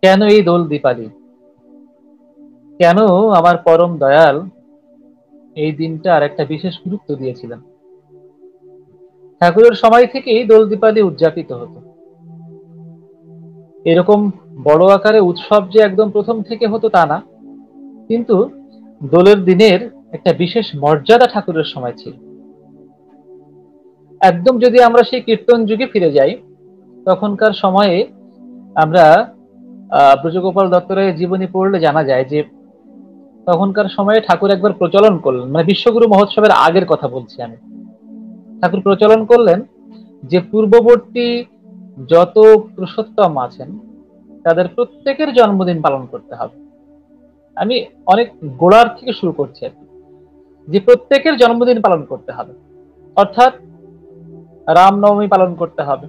কেন এই দোল দীপালি? কেন আমার পরম দয়াল এই দিনটা আর একটা বিশেষ গুরুত্ব দিয়েছিলেন? ঠাকুরের সময় থেকেই দোল দীপালি উদযাপিত হতো। এরকম বড় আকারে উৎসব যে একদম প্রথম থেকে হতো তা না, কিন্তু দোলের দিনের একটা বিশেষ মর্যাদা ঠাকুরের সময় ছিল। একদম যদি আমরা সেই কীর্তন যুগে ফিরে যাই, তখনকার সময়ে আমরা ব্রজগোপাল দত্তরায়ের জীবনী পড়লে জানা যায় যে তখনকার সময়ে ঠাকুর একবার প্রচলন করলেন, মানে বিশ্বগুরু মহোৎসবের আগের কথা বলছি আমি। ঠাকুর প্রচলন করলেন যে পূর্ববর্তী যত পুরুষোত্তম আছেন তাদের প্রত্যেকের জন্মদিন পালন করতে হবে। আমি অনেক গোড়ার থেকে শুরু করছি আর কি, যে প্রত্যেকের জন্মদিন পালন করতে হবে। অর্থাৎ রামনবমী পালন করতে হবে,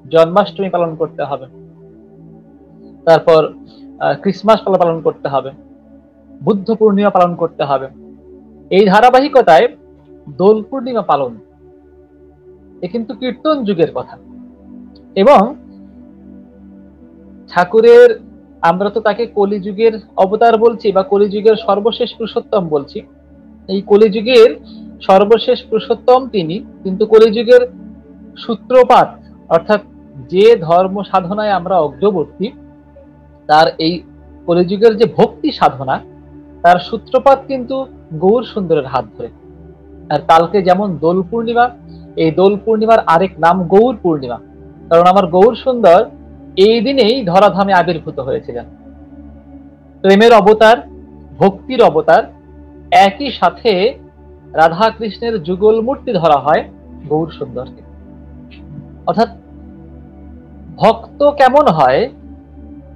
জন্মাষ্টমী পালন করতে হবে, তারপর ক্রিসমাস পালন করতে হবে, বুদ্ধ পূর্ণিমা পালন করতে হবে। এই ধারাবাহিকতায় দোল পূর্ণিমা পালন, এ কিন্তু কীর্তন যুগের কথা। এবং ঠাকুরের, আমরা তো তাকে কলিযুগের অবতার বলছি বা কলিযুগের সর্বশেষ পুরুষোত্তম বলছি। এই কলিযুগের সর্বশেষ পুরুষোত্তম তিনি, কিন্তু কলিযুগের সূত্রপাত, অর্থাৎ যে ধর্ম সাধনায় আমরা অগ্রবর্তী, তার এই কলিযুগের যে ভক্তি সাধনা, তার সূত্রপাত কিন্তু গৌর সুন্দরের হাত ধরে। আর কালকে যেমন দোল পূর্ণিমা, এই দোল পূর্ণিমার আরেক নাম গৌর পূর্ণিমা, কারণ আমার গৌর সুন্দর এই দিনেই ধরাধামে আবির্ভূত হয়েছিলেন। প্রেমের অবতার, ভক্তির অবতার, একই সাথে রাধা কৃষ্ণের যুগল মূর্তি ধরা হয় গৌর সুন্দরকে। অর্থাৎ ভক্ত কেমন হয়,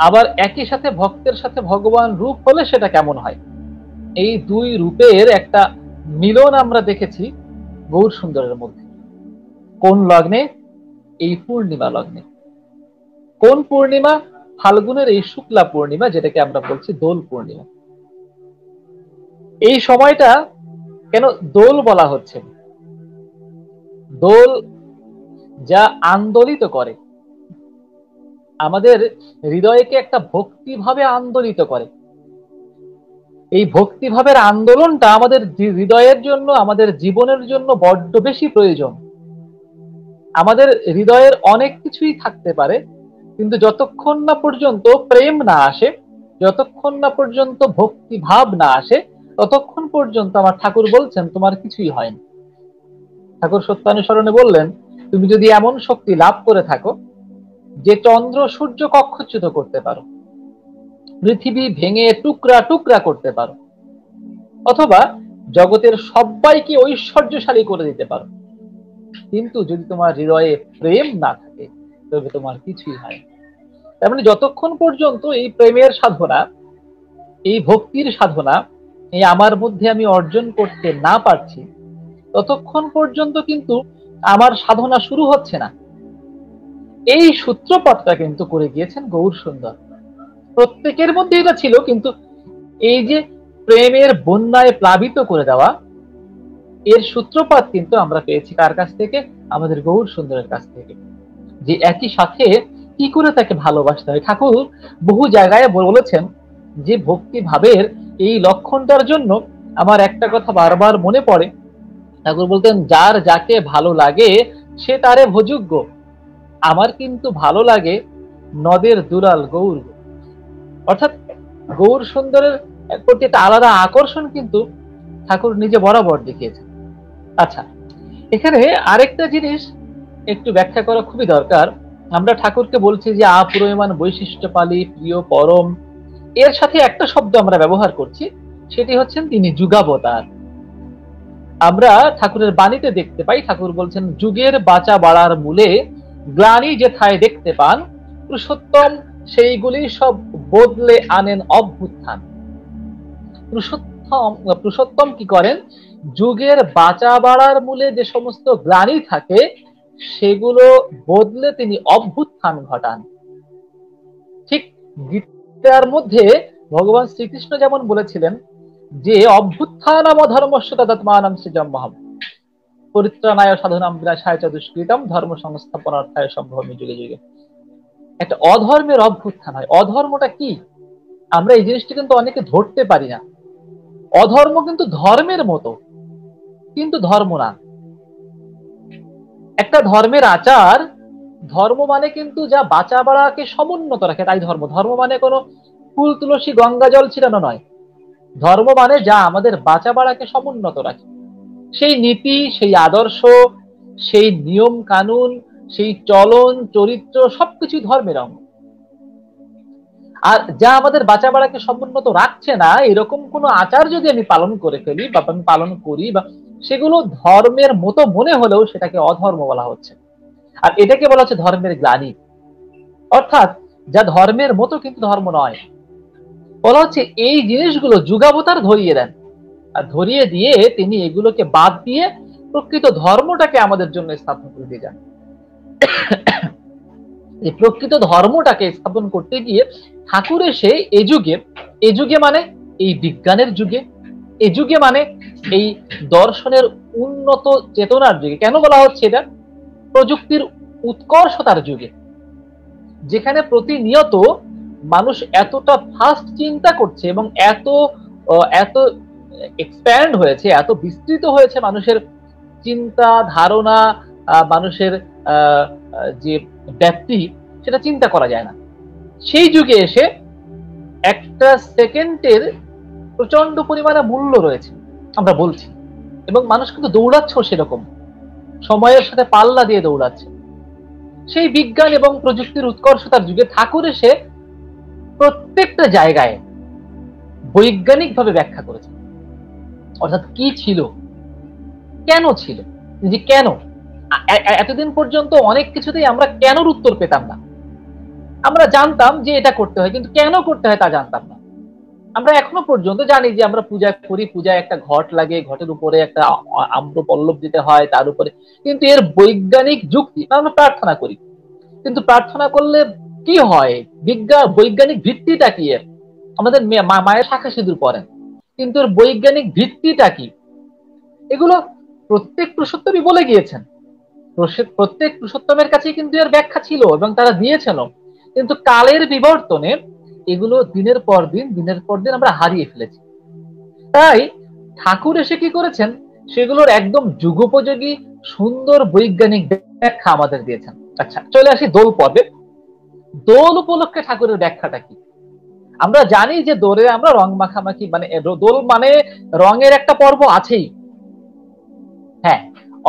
আবার একই সাথে ভক্তের সাথে ভগবান রূপ হলে সেটা কেমন হয়, এই দুই রূপের একটা মিলন আমরা দেখেছি গৌর সুন্দরের মধ্যে। কোন লগ্নে? এই পূর্ণিমা লগ্নে। কোন পূর্ণিমা? ফাল্গুনের এই শুক্লা পূর্ণিমা, যেটাকে আমরা বলছি দোল পূর্ণিমা। এই সময়টা কেন দোল বলা হচ্ছে? দোল যা আন্দোলিত করে, আমাদের হৃদয়কে একটা ভক্তিভাবে আন্দোলিত করে। এই ভক্তিভাবের আন্দোলনটা আমাদের হৃদয়ের জন্য, আমাদের জীবনের জন্য বড্ড বেশি প্রয়োজন। আমাদের হৃদয়ের অনেক কিছুই থাকতে পারে, কিন্তু যতক্ষণ না পর্যন্ত প্রেম না আসে, যতক্ষণ না পর্যন্ত ভক্তি ভাব না আসে, ততক্ষণ পর্যন্ত আমার ঠাকুর বলছেন তোমার কিছুই হয় না। ঠাকুর সত্যানুসরণে বললেন, তুমি যদি এমন শক্তি লাভ করে থাকো যে চন্দ্র সূর্য কক্ষচ্যুত করতে পারো, পৃথিবী ভেঙে টুকরা টুকরা করতে পারো, অথবা জগতের সবাইকে ঐশ্বর্যশালী করে দিতে পারো, কিন্তু যদি তোমার হৃদয়ে প্রেম না থাকে তবে তোমার কিছুই হয় না। তার মানে যতক্ষণ পর্যন্ত এই প্রেমের সাধনা, এই ভক্তির সাধনা এই আমার মধ্যে আমি অর্জন করতে না পারছি, ততক্ষণ পর্যন্ত কিন্তু আমার সাধনা শুরু হচ্ছে না। এই সূত্রপাতটা কিন্তু করে গিয়েছেন গৌর সুন্দর। প্রত্যেকের মধ্যে এটা ছিল, কিন্তু এই যে প্রেমের বন্যায় প্লাবিত করে দেওয়া, এর সূত্রপাত কিন্তু আমরা পেয়েছি কার কাছ থেকে? আমাদের গৌর সুন্দরের কাছ থেকে। যে একই সাথে কি করে তাকে ভালোবাসতে হয়। ঠাকুর বহু জায়গায় বলেছেন যে ভক্তি ভাবের এই লক্ষণটার জন্য আমার একটা কথা বারবার মনে পড়ে। ঠাকুর বলতেন, যার যাকে ভালো লাগে সে তারে ভোযোগ্য। আমার কিন্তু ভালো লাগে নদের দুলাল গৌর। অর্থাৎ গৌর সুন্দরের প্রতি একটা আলাদা আকর্ষণ কিন্তু ঠাকুর নিজে বরাবর দেখিয়েছেন। আচ্ছা, এখানে আরেকটা জিনিস একটু ব্যাখ্যা করা খুবই দরকার। আমরা ঠাকুরকে বলছি যে আপুরমান বৈশিষ্ট্য পালি, প্রিয় পরম, এর সাথে একটা শব্দ আমরা ব্যবহার করছি, সেটি হচ্ছেন তিনি যুগাবতার। আমরা ঠাকুরের বাণীতে দেখতে পাই, ঠাকুর বলছেন যুগের বাঁচা বাড়ার মূলে গ্লানি যেথায় দেখতে পান, পুরুষোত্তম সেইগুলি সব বদলে আনেন অভ্যুত্থান। পুরুষোত্তম কি করেন? যুগের বাঁচা বাড়ার মূলে যে সমস্ত গ্লানি থাকে সেগুলো বদলে তিনি অভ্যুত্থান ঘটান। ঠিক গীতার মধ্যে ভগবান শ্রীকৃষ্ণ যেমন বলেছিলেন যে অভ্যুত্থানম ধর্মস্য তদাত্মানম সৃজম্মহম পরিত্রাণায় সাধনাম বিনাশায় চ দুষ্কৃতম ধর্ম সংস্থাপনার্থায় সম্ভবমি যুগে যুগে। একটা অধর্মের অভ্যুত্থান হয়। অধর্মটা কি আমরা এই জিনিসটা কিন্তু অনেকে ধরতে পারি না। অধর্ম কিন্তু ধর্মের মতো, কিন্তু ধর্ম না। একটা ধর্মের আচার, ধর্ম মানে কিন্তু যা বাঁচা বাড়াকে সমুন্নত রাখে তাই ধর্ম। ধর্ম মানে কোনো ফুল তুলসী গঙ্গা জল ছিটানো নয়। ধর্ম মানে যা আমাদের বাঁচা বাড়াকে সমুন্নত রাখে, সেই নীতি, সেই আদর্শ, সেই নিয়ম কানুন, সেই চলন চরিত্র সবকিছুই ধর্মের অঙ্গ। আর যা আমাদের বাঁচা বাড়াকে সমুন্নত রাখছে না এরকম কোনো আচার যদি আমি পালন করে ফেলি বা আমি পালন করি, বা সেগুলো ধর্মের মতো মনে হলেও সেটাকে অধর্ম বলা হচ্ছে। আর এটাকে বলা হচ্ছে ধর্মের গ্লানি। অর্থাৎ যা ধর্মের মতো কিন্তু ধর্ম নয়। বলা হচ্ছে এই জিনিসগুলো যুগাবতার ধরিয়ে দেন, আর ধরিয়ে দিয়ে তিনি এগুলোকে বাদ দিয়ে প্রকৃত ধর্মটাকে আমাদের জন্য স্থাপন করে দিয়ে যান। এই প্রকৃত ধর্মটাকে স্থাপন করতে গিয়ে ঠাকুর এসে এ যুগে মানে এই বিজ্ঞানের যুগে, এ যুগে মানে এই দর্শনের উন্নত চেতনার যুগে। কেন বলা হচ্ছে এটা? প্রযুক্তির উৎকর্ষতার যুগে, যেখানে প্রতিনিয়ত মানুষ এতটা ফাস্ট চিন্তা করছে এবং এত এত এক্সপ্যান্ড হয়েছে, এত বিস্তৃত হয়েছে মানুষের চিন্তা ধারণা, মানুষের যে ব্যাপ্তি, সেটা চিন্তা করা যায় না। সেই যুগে এসে একটা সেকেন্ডের প্রচন্ড পরিমাণে মূল্য রয়েছে আমরা বলছি, এবং মানুষ কিন্তু দৌড়াচ্ছে সেরকম, সময়ের সাথে পাল্লা দিয়ে দৌড়াচ্ছে। সেই বিজ্ঞান এবং প্রযুক্তির উৎকর্ষতার যুগে ঠাকুর এসে প্রত্যেকটা জায়গায় বৈজ্ঞানিক ভাবে ব্যাখ্যা করেছে। অর্থাৎ কি ছিল, কেন ছিল, যে কেন। এতদিন পর্যন্ত অনেক কিছুতেই আমরা কেনর উত্তর পেতাম না। আমরা জানতাম যে এটা করতে হয়, কিন্তু কেন করতে হয় তা জানতাম না। আমরা এখনো পর্যন্ত জানি যে আমরা পূজা করি, পূজায় একটা ঘট লাগে, ঘটের উপরে একটা আম্র পল্লব দিতে হয় তার উপরে, কিন্তু এর বৈজ্ঞানিক যুক্তি। আমরা প্রার্থনা করি, কিন্তু প্রার্থনা করলে কি হয়, বৈজ্ঞানিক ভিত্তিটা কি এর? আমাদের মায়ের শাখা সিঁদুর পড়েন, কিন্তু এর বৈজ্ঞানিক ভিত্তিটা কি? এগুলো প্রত্যেক পুরুষোত্তমই বলে গিয়েছেন। প্রত্যেক পুরুষোত্তমের কাছেই কিন্তু এর ব্যাখ্যা ছিল এবং তারা দিয়েছেন। কিন্তু কালের বিবর্তনে এগুলো দিনের পর দিন আমরা হারিয়ে ফেলেছি। তাই ঠাকুর এসে কি করেছেন, সেগুলোর একদম যুগোপযোগী সুন্দর বৈজ্ঞানিক ব্যাখ্যা আমাদের দিয়েছেন। আচ্ছা, চলে আসি দোল পর্বে। দোল উপলক্ষে ঠাকুরের ব্যাখ্যাটা কি? আমরা জানি যে দোলে আমরা রং মাখামাখি, মানে দোল মানে রঙের একটা পর্ব আছেই। হ্যাঁ,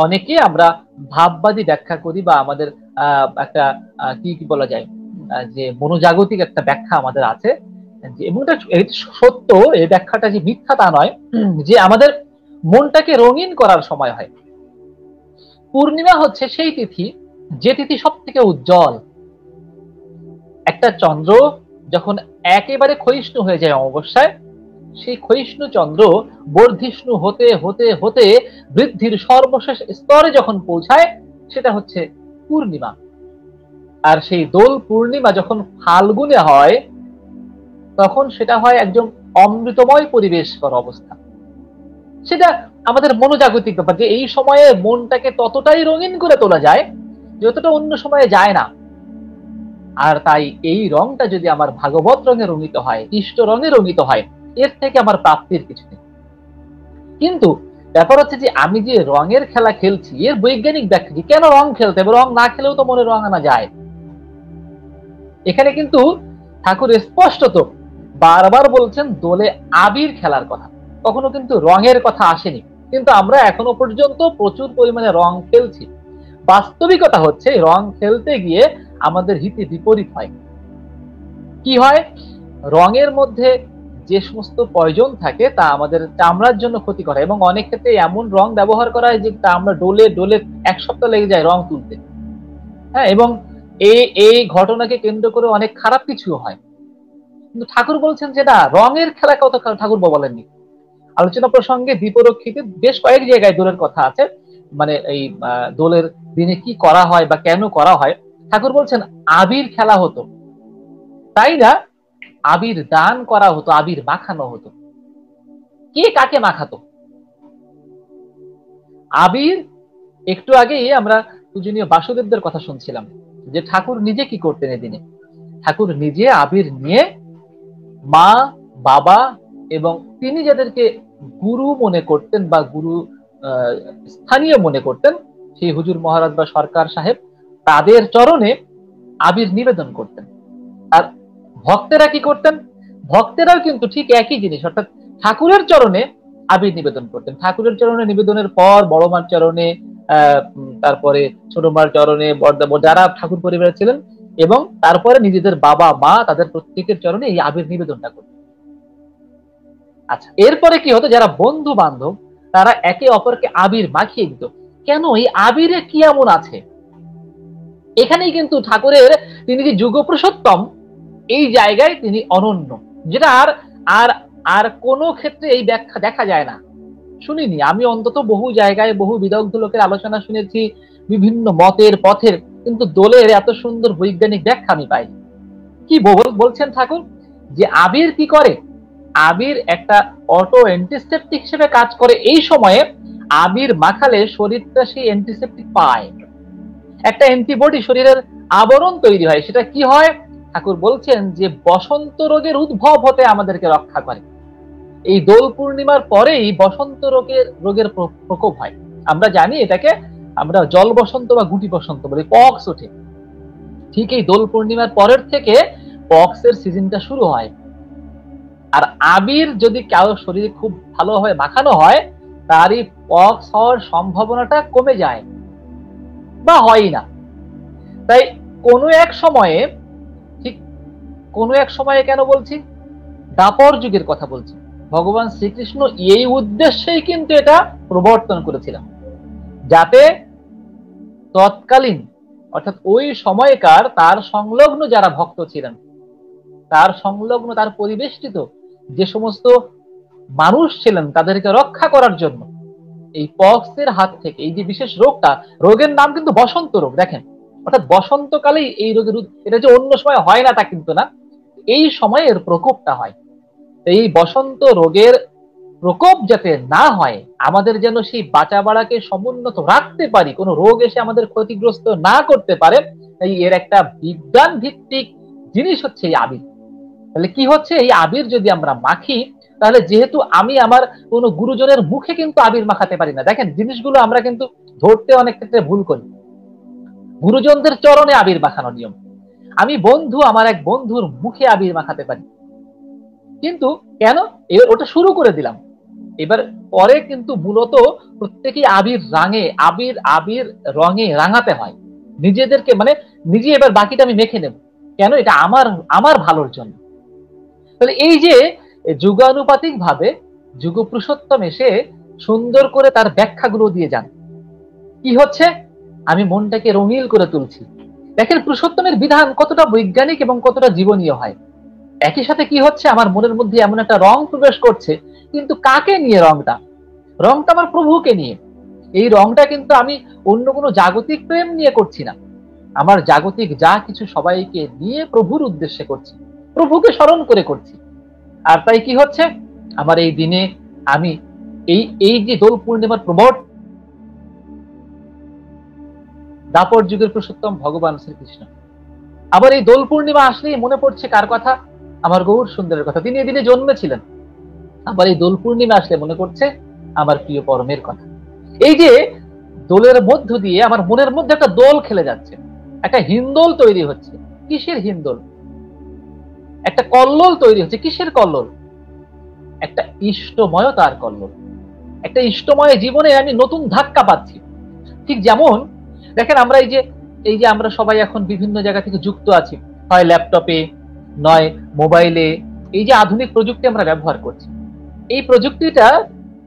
অনেকে আমরা ভাববাদী ব্যাখ্যা করি, বা আমাদের একটা কি বলা যায়, যে মনোজাগতিক একটা ব্যাখ্যা আমাদের আছে, এবং এটা সত্য, এই ব্যাখ্যাটা যে মিথ্যা তা নয়, যে আমাদের মনটাকে রঙিন করার সময় হয়। পূর্ণিমা হচ্ছে সেই তিথি যে তিথি সব থেকে উজ্জ্বল। একটা চন্দ্র যখন একেবারে ক্ষয়িষ্ণু হয়ে যায় অমাবস্যায়, সেই ক্ষয়িষ্ণু চন্দ্র বর্ধিষ্ণু হতে হতে হতে বৃদ্ধির সর্বশেষ স্তরে যখন পৌঁছায়, সেটা হচ্ছে পূর্ণিমা। আর সেই দোল পূর্ণিমা যখন ফাল্গুনে হয়, তখন সেটা হয় একদম অমৃতময় পরিবেশকর অবস্থা। সেটা আমাদের মনোজাগতিক ব্যাপার, যে এই সময়ে মনটাকে ততটাই রঙিন করে তোলা যায় যতটা অন্য সময়ে যায় না। আর তাই এই রংটা যদি আমার ভাগবত রঙে রঙিত হয়, ইষ্ট রঙে রঙিত হয়, এর থেকে আমার প্রাপ্তির কিছু নেই। কিন্তু ব্যাপার হচ্ছে যে আমি যে রঙের খেলা খেলছি, এর বৈজ্ঞানিক ব্যাখ্যা কি? কেন রং খেলতে হবে? রং না খেলেও তো মনে রং আনা যায়। এখানে কিন্তু ঠাকুর স্পষ্টত বারবার বলছেন দোলে আবির খেলার কথা, কখনো কিন্তু রঙের কথা আসেনি। কিন্তু আমরা এখনো পর্যন্ত প্রচুর পরিমাণে রং খেলছি। বাস্তবিকতা হচ্ছে রং খেলতে গিয়ে আমাদের হিতে বিপরীত হয়। কি হয়? রঙের মধ্যে যে সমস্ত পয়জন থাকে তা আমাদের চামড়ার জন্য ক্ষতি করে, এবং অনেক ক্ষেত্রে এমন রং ব্যবহার করা হয় যে আমরা ডোলে ডোলে এক সপ্তাহ লেগে যায় রং তুলতে। হ্যাঁ, এবং এই ঘটনাকে কেন্দ্র করে অনেক খারাপ কিছু হয়। কিন্তু ঠাকুর বলছেন যে না, রঙের খেলা কত ঠাকুর বলেননি। আলোচনা প্রসঙ্গে বিপরক্ষিতে বেশ কয়েক জায়গায় দোলের কথা আছে, মানে এই দোলের দিনে কি করা হয় বা কেন করা হয়। ঠাকুর বলছেন আবির খেলা হতো, তাই না? আবির দান করা হতো, আবির মাখানো হতো। কে কাকে মাখাতো? আবির, একটু আগেই আমরা পূজনীয় বাসুদেবদের কথা শুনছিলাম যে ঠাকুর নিজে কি করতেন এদিনে। ঠাকুর নিজে আবির নিয়ে মা, বাবা এবং তিনি যাদেরকে গুরু মনে করতেন বা গুরু স্থানীয় মনে করতেন, সেই হুজুর মহারাজ বা সরকার সাহেব, তাদের চরণে আবির নিবেদন করতেন। আর ভক্তেরা কি করতেন? ভক্তেরাও কিন্তু ঠিক একই জিনিস, অর্থাৎ ঠাকুরের চরণে আবির নিবেদন করতেন। ঠাকুরের চরণে নিবেদনের পর বড় মার চরণে, তারপরে ছোট মার চরণে, যারা ঠাকুর পরিবারে ছিলেন, এবং তারপরে নিজেদের বাবা মা তাদের প্রত্যেকের চরণে এই আবির নিবেদনটা করতেন। আচ্ছা, এরপরে কি হতো? যারা বন্ধু বান্ধব তারা একে অপরকে আবির মাখিয়ে দিত। কেন? এই আবিরে কি এমন আছে? এখানেই কিন্তু ঠাকুরের, তিনি যে যুগপুরুষোত্তম, এই জায়গায় তিনি অনন্য, যেটা আর আর আর কোনো ক্ষেত্রে এই ব্যাখ্যা দেখা যায় না, শুনিনি আমি অন্তত। বহু জায়গায় বহু বিদগ্ধ লোকের আলোচনা শুনেছি, বিভিন্ন মতের পথের, কিন্তু দোলের এত সুন্দর বৈজ্ঞানিক ব্যাখ্যা আমি পাই। কি বলছেন ঠাকুর? যে আবির কি করে? আবির একটা অটো অ্যান্টিসেপটিক হিসেবে কাজ করে। এই সময়ে আবির মাখালে শরীরটা সেই অ্যান্টিসেপটিক পায়, একটা অ্যান্টিবডি শরীরের আবরণ তৈরি হয়। সেটা কি হয়? ঠাকুর বলছেন যে বসন্ত রোগের উদ্ভব হতে আমাদেরকে রক্ষা করে। এই দোল পূর্ণিমার পরেই বসন্ত রোগের প্রকোপ হয়। আমরা জানি এটাকে আমরা জল বসন্ত বা গুটি বসন্ত বলি, পক্স ওঠে। ঠিক এই দোল পূর্ণিমার পরের থেকে পক্সের সিজনটা শুরু হয়। আর আবির যদি কারো শরীরে খুব ভালোভাবে মাখানো হয়, তারই পক্স হওয়ার সম্ভাবনাটা কমে যায় বা হয় না। তাই কোনো এক সময়ে, ঠিক কোনো এক সময়ে কেন বলছি? দাপর যুগের কথা বলছি। ভগবান শ্রীকৃষ্ণ এই উদ্দেশ্যেই কিন্তু এটা প্রবর্তন করেছিলেন, যাতে তৎকালীন, অর্থাৎ ওই সময়কার তার সংলগ্ন যারা ভক্ত ছিলেন, তার সংলগ্ন, তার পরিবেষ্টিত যে সমস্ত মানুষ ছিলেন, তাদেরকে রক্ষা করার জন্য এই পক্সের হাত থেকে, এই যে বিশেষ রোগটা, রোগের নাম কিন্তু বসন্ত রোগ, দেখেন, অর্থাৎ বসন্তকালেই এই রোগের, এটা যে অন্য সময় হয় না তা কিন্তু না, এই সময় এর প্রকোপটা হয়। এই বসন্ত রোগের প্রকোপ যাতে না হয়, আমাদের যেন সেই বাঁচা বাড়াকে সমুন্নত রাখতে পারি, কোনো রোগ এসে আমাদের ক্ষতিগ্রস্ত না করতে পারে, তাই এর একটা বিজ্ঞান ভিত্তিক জিনিস হচ্ছে এই আবির। তাহলে কি হচ্ছে? এই আবির যদি আমরা মাখি, তাহলে যেহেতু আমি আমার কোনো গুরুজনের মুখে কিন্তু আবির মাখাতে পারি না। দেখেন, জিনিসগুলো আমরা কিন্তু ধরতে অনেক ক্ষেত্রে ভুল করি। গুরুজনদের চরণে আবির মাখানো নিয়ম, আমি বন্ধু, আমার এক বন্ধুর মুখে আবির মাখাতে পারি, কিন্তু কেন? এবার ওটা শুরু করে দিলাম। এবার পরে কিন্তু মূলত প্রত্যেকেই আবির রাঙে, আবির আবির রঙে রাঙাতে হয় নিজেদেরকে, মানে নিজে এবার বাকিটা আমি মেখে নেব। কেন? এটা আমার আমার ভালোর জন্য। তাহলে এই যে যুগানুপাতিক ভাবে যুগপুরুষোত্তম এসে সুন্দর করে তার ব্যাখ্যাগুলো দিয়ে যান, কি হচ্ছে? আমি মনটাকে রঙিন করে তুলছি। দেখেন পুরুষোত্তমের বিধান কতটা বৈজ্ঞানিক এবং কতটা জীবনীয় হয়। একই সাথে কি হচ্ছে? আমার মনের মধ্যে এমন একটা রং প্রবেশ করছে, কিন্তু কাকে নিয়ে রংটা? রংটা আমার প্রভুকে নিয়ে। এই রংটা কিন্তু আমি অন্য কোনো জাগতিক প্রেম নিয়ে করছি না, আমার জাগতিক যা কিছু সবাইকে নিয়ে প্রভুর উদ্দেশ্যে করছি, প্রভুকে স্মরণ করে করছি। আর তাই কি হচ্ছে? আমার এই দিনে আমি এই যে দোল পূর্ণিমার প্রবর্তন, দাপর যুগের পুরুষোত্তম ভগবান শ্রীকৃষ্ণ, আবার এই দোল পূর্ণিমা আসলেই মনে পড়ছে কার কথা? আমার গৌর সুন্দরের কথা। তিনি এদিনে জন্মেছিলেন। আবার এই দোল পূর্ণিমা আসলে মনে পড়ছে আমার প্রিয় পরমের কথা। এই যে দোলের মধ্য দিয়ে আমার মনের মধ্যে একটা দোল খেলে যাচ্ছে, একটা হিন্দোল তৈরি হচ্ছে। কিসের হিন্দোল? একটা কল্লোল তৈরি হচ্ছে। কিসের কল্লোল? একটা ইষ্টময়তার কল্লোল। একটা ইষ্টময় জীবনে আমি নতুন ধাক্কা পাচ্ছি। ঠিক যেমন দেখেন, আমরা এই যে আমরা সবাই এখন বিভিন্ন জায়গা থেকে যুক্ত আছি, হয় ল্যাপটপে নয় মোবাইলে। এই যে আধুনিক প্রযুক্তি আমরা ব্যবহার করছি, এই প্রযুক্তিটা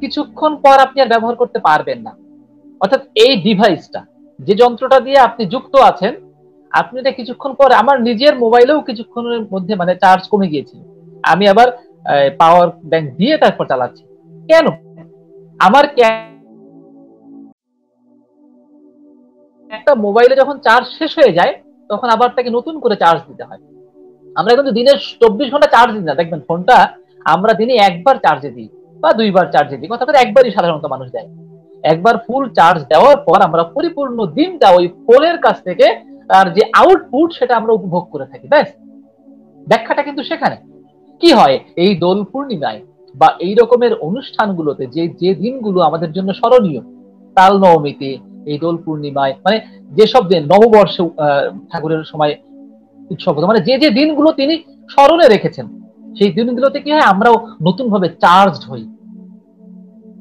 কিছুক্ষণ পর আপনি আর ব্যবহার করতে পারবেন না। অর্থাৎ এই ডিভাইসটা, যে যন্ত্রটা দিয়ে আপনি যুক্ত আছেন, আপনি এটা কিছুক্ষণ পর, আমার নিজের মোবাইলেও কিছুক্ষণের মধ্যে মানে চার্জ কমে গিয়েছিল, আমি আবার পাওয়ার ব্যাংক দিয়ে তারপর চালাচ্ছি। কেন? আমার একটা মোবাইলে যখন চার্জ শেষ হয়ে যায়, তখন আবার তাকে নতুন করে চার্জ দিতে হয়। আমরা কিন্তু দিনে 24 ঘন্টা চার্জ দিই না। দেখবেন ফোনটা আমরা দিনে একবার চার্জে দিই বা দুইবার চার্জে দিই, কথা করে একবারই সাধারণত মানুষ দেয়। একবার ফুল চার্জ দেওয়ার পর আমরা পরিপূর্ণ দিনটা ওই ফোনের কাছ থেকে তার যে আউটপুট সেটা আমরা উপভোগ করে থাকি, ব্যাস। ব্যাখ্যাটা কিন্তু সেখানে। কি হয় এই দোল পূর্ণিমায় বা এই রকমের অনুষ্ঠানগুলোতে, যে যে দিনগুলো আমাদের জন্য স্মরণীয়, তাল নবমীতে, এই দোল পূর্ণিমায়, মানে যেসব দিন নববর্ষ ঠাকুরের সময় উৎসব, মানে যে যে দিনগুলো তিনি স্মরণে রেখেছেন, সেই দিনগুলোতে কি হয়, আমরাও নতুন ভাবে চার্জড হই।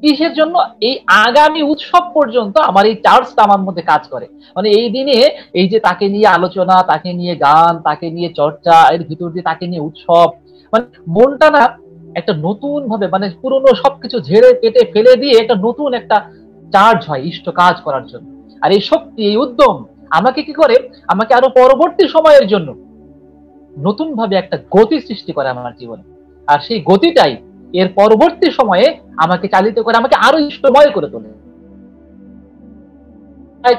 কিসের জন্য? এই আগামী উৎসব পর্যন্ত আমার এই চার্জটা আমার মধ্যে কাজ করে। মানে এই দিনে এই যে তাকে নিয়ে আলোচনা, তাকে নিয়ে গান, তাকে নিয়ে চর্চা, এর ভিতর দিয়ে তাকে নিয়ে উৎসব, মানে মনটা না একটা নতুন ভাবে, মানে পুরনো সবকিছু ঝেড়ে কেটে ফেলে দিয়ে একটা নতুন একটা চার্জ হয় ইষ্ট কাজ করার জন্য। আর এই শক্তি, এই উদ্যম আমাকে কি করে, আমাকে আরো পরবর্তী সময়ের জন্য নতুন ভাবে একটা গতি সৃষ্টি করে আমার জীবনে। আর সেই গতিটাই এর পরবর্তী সময়ে আমাকে চালিত করে, আমাকে আরো ইষ্টময় করে তোলে।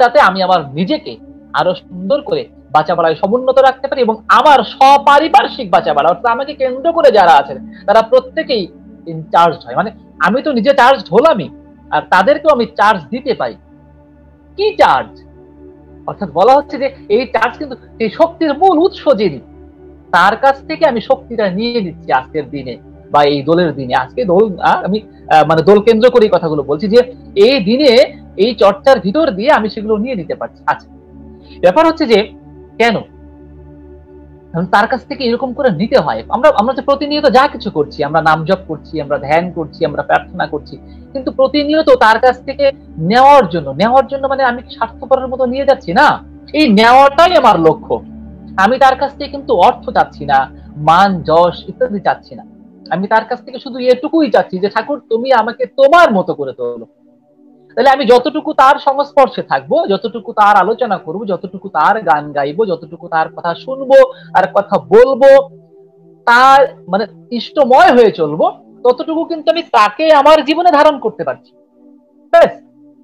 তাতে আমি আমার নিজেকে আরো সুন্দর করে বাঁচা বাড়ায় সমুন্নত রাখতে পারি, এবং আমার সপারিপার্শ্বিক বাঁচা বাড়া, অর্থাৎ আমাকে কেন্দ্র করে যারা আছেন তারা প্রত্যেকেই চার্জ হয়। মানে আমি তো নিজে চার্জ হলামই, আর তাদেরকেও আমি চার্জ দিতে পারি। কি চার্জ? অর্থাৎ বলা হচ্ছে যে এই চার্জ কিন্তু এই শক্তির মূল উৎস যিনি, তার কাছ থেকে আমি শক্তিটা নিয়ে নিচ্ছি আজকের দিনে বা এই দোলের দিনে। আজকে দোল, আমি মানে দোল কেন্দ্র করে কথাগুলো বলছি, যে এই দিনে এই চর্চার ভিতর দিয়ে আমি সেগুলো নিয়ে নিতে পারছি। আচ্ছা, ব্যাপার হচ্ছে যে কেন তার কাছ থেকে এরকম করে নিতে হয়? আমরা যে প্রতিনিয়ত যা কিছু করছি, আমরা নাম জপ করছি, আমরা ধ্যান করছি, আমরা প্রার্থনা করছি, কিন্তু প্রতিনিয়ত তার কাছ থেকে নেওয়ার জন্য মানে আমি স্বার্থপরের মতো নিয়ে যাচ্ছি না। এই নেওয়াটাই আমার লক্ষ্য। আমি তার কাছ থেকে কিন্তু অর্থ চাচ্ছি না, মান যশ ইত্যাদি চাচ্ছি না। আমি তার কাছ থেকে শুধু এটুকুই চাচ্ছি যে ঠাকুর তুমি আমাকে তোমার মতো করে তোলো। তাহলে আমি যতটুকু তার সংস্পর্শে থাকবো, যতটুকু তার আলোচনা করব, যতটুকু তার গান গাইবো, যতটুকু তার কথা শুনবো আর কথা বলবো, তার মানে ইষ্টময় হয়ে চলবো, ততটুকু কিন্তু আমি তাকে আমার জীবনে ধারণ করতে পারছি। ব্যাস,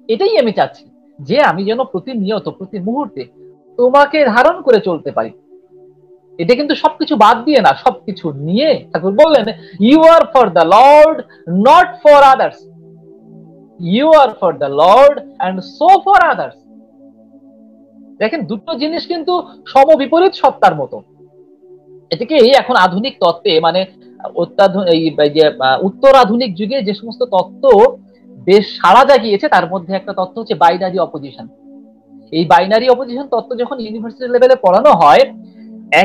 এটাই আমি চাচ্ছি, যে আমি যেন প্রতিনিয়ত প্রতি মুহূর্তে তোমাকে ধারণ করে চলতে পারি। এটা কিন্তু সবকিছু বাদ দিয়ে না, সবকিছু নিয়ে। ঠাকুর বললেন, you are for the lord, not for others. You are for the lord and so for others. দেখেন, দুটো জিনিস কিন্তু সমবিপরীত সত্তার মতো। এটাকে এখন আধুনিক তত্ত্বে, মানে উত্তর আধুনিক যুগে যে সমস্ত তত্ত্ব বেশ সাড়া জাগিয়েছে, তার মধ্যে একটা তত্ত্ব হচ্ছে বাইনারি অপোজিশন। এই বাইনারি অপোজিশন তত্ত্ব যখন ইউনিভার্সিটি লেভেলে পড়ানো হয়,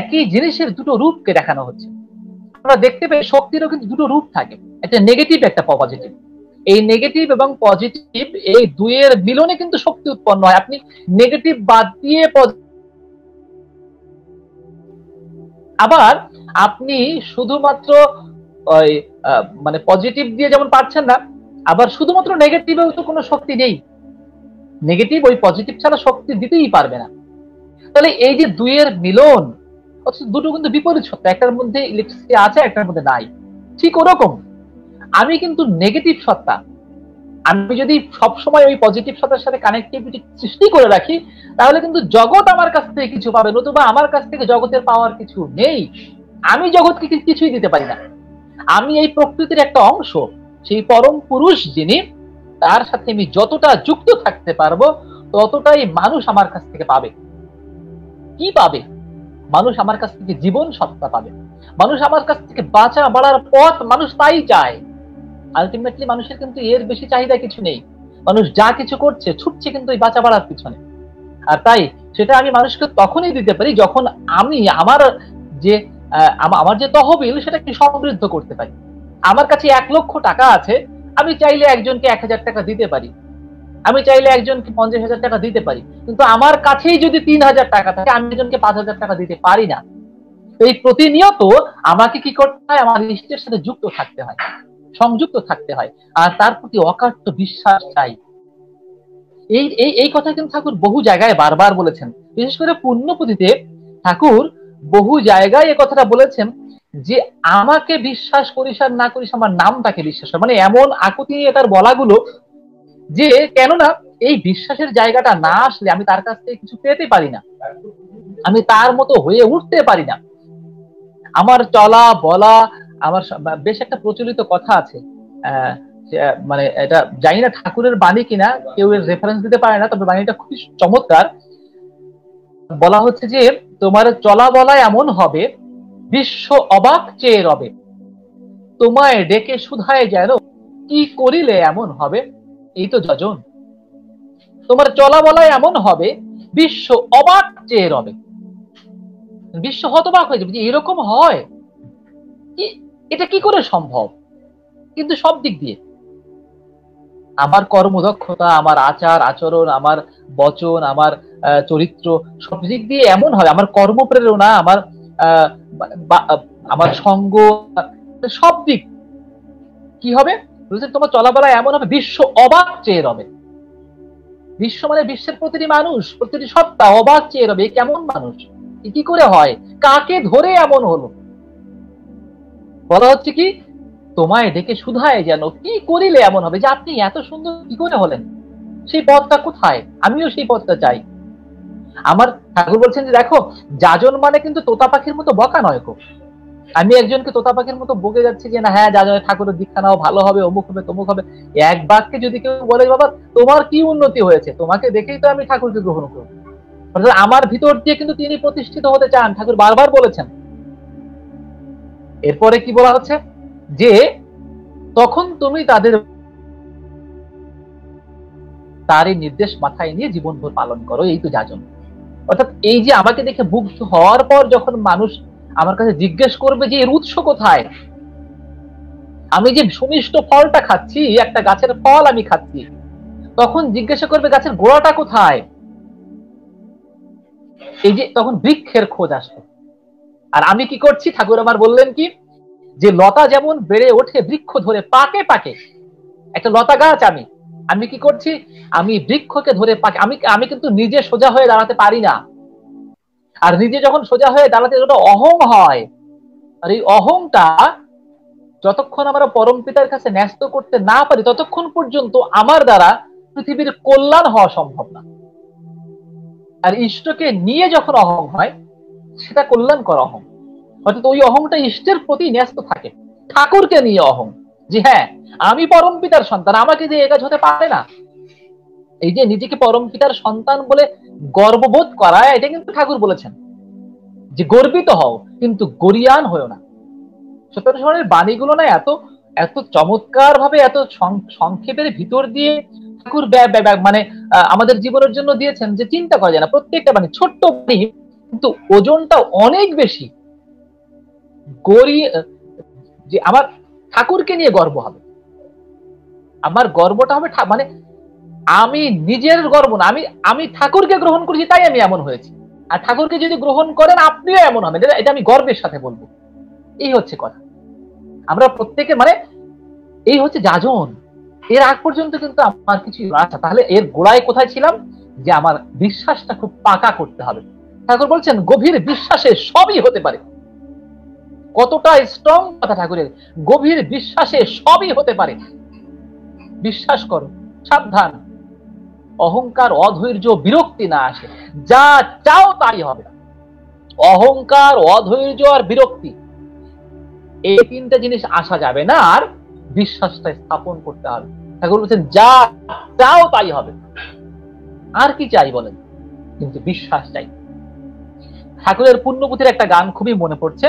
একই জিনিসের দুটো রূপকে দেখানো হচ্ছে। আমরা দেখতে পাই শক্তিরও কিন্তু দুটো রূপ থাকে, একটা নেগেটিভ, একটা পজিটিভ। এই নেগেটিভ এবং পজিটিভ, এই দুইয়ের মিলনে কিন্তু শক্তি উৎপন্ন হয়। আপনি নেগেটিভ বাদ দিয়ে আবার আপনি শুধুমাত্র ওই মানে পজিটিভ দিয়ে যেমন পারছেন না, আবার শুধুমাত্র নেগেটিভেও তো কোনো শক্তি নেই। নেগেটিভ ওই পজিটিভ ছাড়া শক্তি দিতেই পারবে না। তাহলে এই যে দুইয়ের মিলন, অথচ দুটো কিন্তু বিপরীত সত্তা, একটার মধ্যে ইলেকট্রিসিটি আছে, একটার মধ্যে নাই। ঠিক ওরকম আমি কিন্তু নেগেটিভ সত্তা, আমি যদি সবসময় ওই পজিটিভ সত্তার সাথে কানেক্টিভিটি সৃষ্টি করে রাখি, তাহলে কিন্তু জগৎ আমার কাছ থেকে কিছু পাবে, নতুবা আমার কাছ থেকে জগতের পাওয়ার কিছু নেই। আমি জগৎকে কিছুই দিতে পারি না। আমি এই প্রকৃতির একটা অংশ, সেই পরম পুরুষ যিনি, তার সাথে আমি যতটা যুক্ত থাকতে পারবো, ততটাই মানুষ আমার কাছ থেকে পাবে। কি পাবে? মানুষ আমার কাছ থেকে জীবন সত্তা পাবে। মানুষ আমার কাছ থেকে বাঁচা বাড়ার পথ মানুষ তাই চায়। আলটিমেটলি মানুষের কিন্তু এর বেশি চাহিদা কিছু নেই। মানুষ যা কিছু করছে, ছুটছে কিন্তু এই বাঁচা বাড়ার পিছনে। আর তাই সেটা আমি মানুষকে তখনই দিতে পারি যখন আমি আমার যে তহবিল, সেটাকে সমৃদ্ধ করতে পারি। আমার কাছে 1 লক্ষ টাকা আছে, আমি চাইলে একজনকে 1000 টাকা দিতে পারি, আমি চাইলে একজনকে 50,000 টাকা দিতে পারি, কিন্তু আমার কাছেই যদি 3000 টাকা থাকে, আমি একজনকে 5000 টাকা দিতে পারি না। এই প্রতিনিয়ত আমাকে কি করতে হয়? আমার ইষ্টের সাথে যুক্ত থাকতে হয়, সংযুক্ত থাকতে হয়, আর তার প্রতি অকাট্য বিশ্বাস চাই। এই কথা কিন্তু ঠাকুর বহু জায়গায় বারবার বলেছেন। বিশেষ করে পুণ্যপুঁথিতে ঠাকুর বহু জায়গায় এ কথাটা বলেছেন যে আমাকে বিশ্বাস করিস আর না করিস, আমার নামটাকে বিশ্বাস কর। মানে এমন আকুতি নিয়ে তার বলাগুলো, যে কেননা এই বিশ্বাসের জায়গাটা না আসলে আমি তার কাছ থেকে কিছু পেতে পারি না, আমি তার মতো হয়ে উঠতে পারি না। আমার চলা বলা, আমার বেশ একটা প্রচলিত কথা আছে, মানে এটা জানি না ঠাকুরের বাণী কিনা, কেউ এর রেফারেন্স দিতে পারে না, তবে বাণীটা খুবই চমৎকার। বলা হচ্ছে যে তোমার চলা বলা এমন হবে বিশ্ব অবাক চেয়ে রবে, তোমায় ডেকে শুধায় যেন কি করিলে এমন হবে। এই তো যজন, তোমার চলা বলায় এমন হবে, বিশ্ব অবাক চেয়ে রবে। বিশ্ব হতবাক হয়ে যাবে যে এরকম হয়, এটা কি করে সম্ভব। কিন্তু সব দিক দিয়ে, আমার কর্মদক্ষতা, আমার আচার আচরণ, আমার বচন, আমার চরিত্র, সব দিক দিয়ে এমন হবে, আমার কর্মপ্রেরণা, আমার আমার সঙ্গ, সব দিক কি হবে, তোমার চলাফেরা এমন হবে বিশ্ব অবাক চেয়ে রবে। বিশ্ব মানে বিশ্বের প্রতিটি মানুষ, প্রতিটি সত্তা অবাক চেয়ে রবে, কেমন মানুষ, কি করে হয়, কাকে ধরে এমন হলো। বলা হচ্ছে কি, তোমায় ডেকে শুধায় যেন কি করিলে এমন হবে, যে আপনি এত সুন্দর কি করে হলেন, সেই পথটা কোথায়, আমিও সেই পথটা চাই। আমার ঠাকুর বলছেন যে দেখো, যাজন মানে কিন্তু তোতা পাখির মতো বকা নয় গো। আমি একজনকে তোতা পাখির মতো বকে যাচ্ছি যে না হ্যাঁ যাজনের ঠাকুরের দীক্ষা নাও, ভালো হবে, অমুক হবে তমুক হবে, এক বাক্যে যদি কেউ বলে বাবা তোমার কি উন্নতি হয়েছে, তোমাকে দেখেই তো আমি ঠাকুরকে গ্রহণ করব, অর্থাৎ আমার ভিতর দিয়ে কিন্তু তিনি প্রতিষ্ঠিত হতে চান, ঠাকুর বারবার বলেছেন। এরপরে কি বলা হচ্ছে, যে তখন তুমি তারই নির্দেশ মাথায় নিয়ে জীবনভর পালন করো, এই তো যাজন। অর্থাৎ এই যে আমাকে দেখে মুগ্ধ হওয়ার পর যখন মানুষ আমার কাছে জিজ্ঞেস করবে যে এর উৎস কোথায়, আমি যে সুমিষ্ট ফলটা খাচ্ছি, একটা গাছের ফল আমি খাচ্ছি, তখন জিজ্ঞাসা করবে গাছের গোড়াটা কোথায়, এই যে তখন বৃক্ষের খোঁজ আসবে। আর আমি কি করছি, ঠাকুর আমার বললেন কি, যে লতা যেমন বেড়ে ওঠে বৃক্ষ ধরে পাকে পাকে, একটা লতা গাছ আমি কি করছি, আমি বৃক্ষকে ধরে পাকে, আমি কিন্তু নিজে সোজা হয়ে দাঁড়াতে পারি না। আর নিজে যখন সোজা হয়ে দাঁড়াতে যত অহং হয়, আর এই অহংটা যতক্ষণ আমরা পরম পিতার কাছে ন্যস্ত করতে না পারি, ততক্ষণ পর্যন্ত আমার দ্বারা পৃথিবীর কল্যাণ হওয়া সম্ভব না। আর ইষ্টকে নিয়ে যখন অহং হয়, সেটা কল্যাণকর অহং, অর্থাৎ ওই অহংটা ইষ্টের প্রতি ন্যস্ত থাকে। ঠাকুরকে নিয়ে অহং, যে হ্যাঁ আমি পরম পিতার সন্তান, আমাকে দিয়ে এ কাজ হতে পারে না, এই যে নিজেকে পরম পিতার সন্তান বলে গর্ববোধ করা, এটা কিন্তু ঠাকুর বলেছেন যে গর্বিত হও কিন্তু গরিয়ান হয়েও না। সত্যের বাণীগুলো না এত এত চমৎকার ভাবে, এত সংক্ষেপের ভিতর দিয়ে ঠাকুর মানে আমাদের জীবনের জন্য দিয়েছেন, যে চিন্তা করা যায় না। প্রত্যেকটা বাণী ছোট্ট বাণী, কিন্তু ওজনটা অনেক বেশি। যে আমার ঠাকুরকে নিয়ে গর্ব হবে, আমার গর্বটা হবে মানে আমি নিজের গর্ব না, আমি ঠাকুরকে গ্রহণ করেছি তাই আমি এমন হয়েছি, আর ঠাকুরকে যদি গ্রহণ করেন আপনিও এমন হবেন, এটা আমি গর্বের সাথে বলবো। এই হচ্ছে কথা, আমরা প্রত্যেকে মানে এই হচ্ছে যাজন। এর আগ পর্যন্ত কিন্তু আমার কিছু আচ্ছা, তাহলে এর গোড়ায় কোথায় ছিলাম, যে আমার বিশ্বাসটা খুব পাকা করতে হবে। ঠাকুর বলছেন গভীর বিশ্বাসে সবই হতে পারে। কতটা স্ট্রং কথা ঠাকুরের, গভীর বিশ্বাসে সবই হতে পারে, বিশ্বাস করো, সাবধান, অহংকার, অধৈর্য, বিরক্তি না আসে, যা চাও তাই হবে। অহংকার, অধৈর্য আর বিরক্তি, এই তিনটা জিনিস আসা যাবে না, আর বিশ্বাসটা স্থাপন করতে হবে। ঠাকুর বলছেন যা চাও তাই হবে। আর কি চাই বলেন, কিন্তু বিশ্বাস চাই। ঠাকুরের পুণ্যপুথির একটা গান খুবই মনে পড়ছে,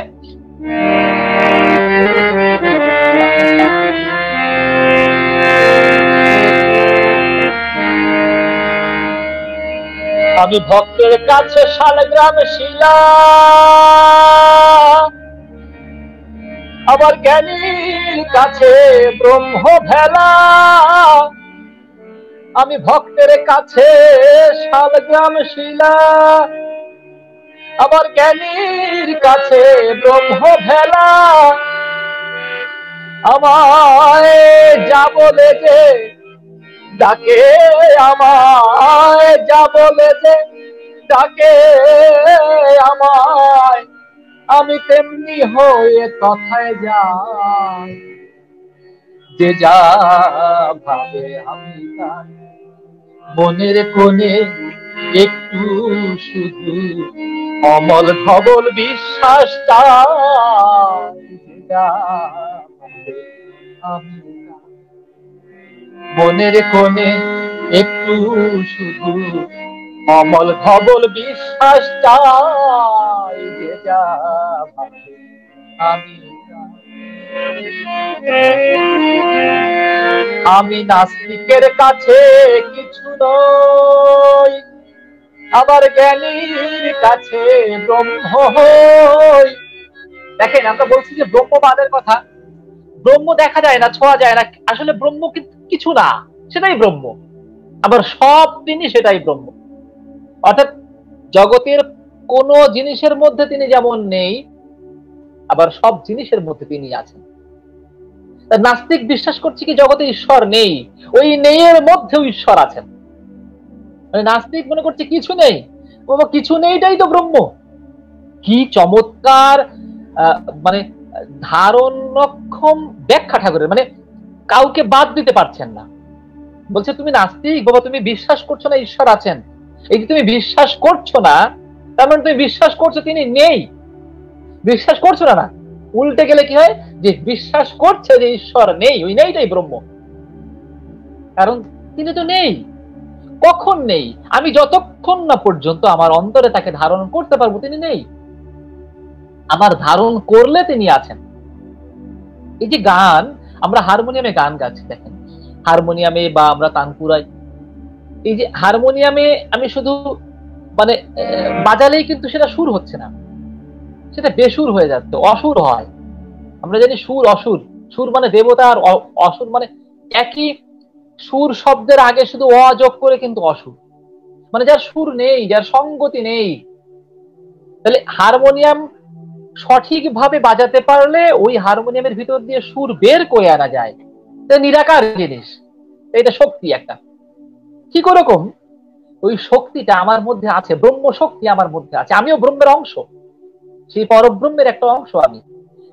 আমি ভক্তের কাছে শালগ্রাম শিলা, আবার জ্ঞানীর কাছে ব্রহ্ম ভেলা। আমি ভক্তের কাছে শালগ্রাম শিলা, আবার জ্ঞানীর কাছে ব্রহ্ম ভেলা। আমায় যা বলে যে ডাকে, আমায় যা বলে যে ডাকে আমায়, আমি তেমনি হয়ে কথায় যাই, যে যা ভাবে আমি তাই। মনের কোণে একটু শুধু অমল ধবল বিশ্বাস চাই, যে যা ভাবে আমি তাই। মনের কোণে একটু শুধু অমল ধবল বিশ্বাস চাই, যে যা ভাবে আমি আমি নাস্তিকের কাছে কিছু নই, আবার জ্ঞানীর কাছে ব্রহ্ম হই। দেখেন, আমরা বলছি যে ব্রহ্মবাদের কথা, ব্রহ্ম দেখা যায় না, ছোঁয়া যায় না, আসলে ব্রহ্ম কিছু না, সেটাই ব্রহ্ম। আবার সব তিনি সেটাই ব্রহ্ম। অর্থাৎ জগতের কোন জিনিসের মধ্যে তিনি যেমন নেই, আবার সব জিনিসের মধ্যে তিনি আছেন। নাস্তিক বিশ্বাস করছে কি জগতে ঈশ্বর নেই, ওই নেই এর মধ্যেও ঈশ্বর আছেন। নাস্তিক মনে করছে কিছু নেই, কিছু নেইটাই তো ব্রহ্ম। কি চমৎকার মানে ধারণক্ষম ব্যাখ্যা ঠাকুরের, মানে কাউকে বাদ দিতে পারছেন না। বলছে তুমি নাস্তিক বাবা, তুমি বিশ্বাস করছো না ঈশ্বর আছেন। এই যে তুমি বিশ্বাস করছো না, তার মানে তুমি বিশ্বাস করছো তিনি নেই। বিশ্বাস করছো না, উল্টে গেলে কি হয়, যে বিশ্বাস করছে যে ঈশ্বর নেই, ওই নেইটাই ব্রহ্ম। কারণ তিনি তো নেই। কখন নেই? আমি যতক্ষণ না পর্যন্ত আমার অন্তরে তাকে ধারণ করতে পারবো তিনি নেই। আমার ধারণ করলে তিনি আছেন। এই যে গান, আমরা হারমোনিয়ামে গান গাচ্ছি, দেখেন হারমোনিয়ামে বা আমরা তানপুরায়, এই যে হারমোনিয়ামে আমি শুধু মানে বাজালেই কিন্তু সেটা সুর হচ্ছে না, সেটা বেসুর হয়ে যাচ্ছে, অসুর হয়। আমরা জানি সুর অসুর, সুর মানে দেবতা, আর অসুর মানে একই সুর শব্দের আগে শুধু অ যোগ করে কিন্তু অসুর, মানে যার সুর নেই, যার সঙ্গতি নেই। তাহলে হারমোনিয়াম সঠিকভাবে বাজাতে পারলে ওই হারমোনিয়ামের ভিতর দিয়ে সুর বের করে আনা যায়, নিরাকার জিনিস, এটা শক্তি একটা। ঠিক ওরকম ওই শক্তিটা আমার মধ্যে আছে, ব্রহ্ম শক্তি আমার মধ্যে আছে, আমিও ব্রহ্মের অংশ, সেই পরব্রহ্মের একটা অংশ আমি।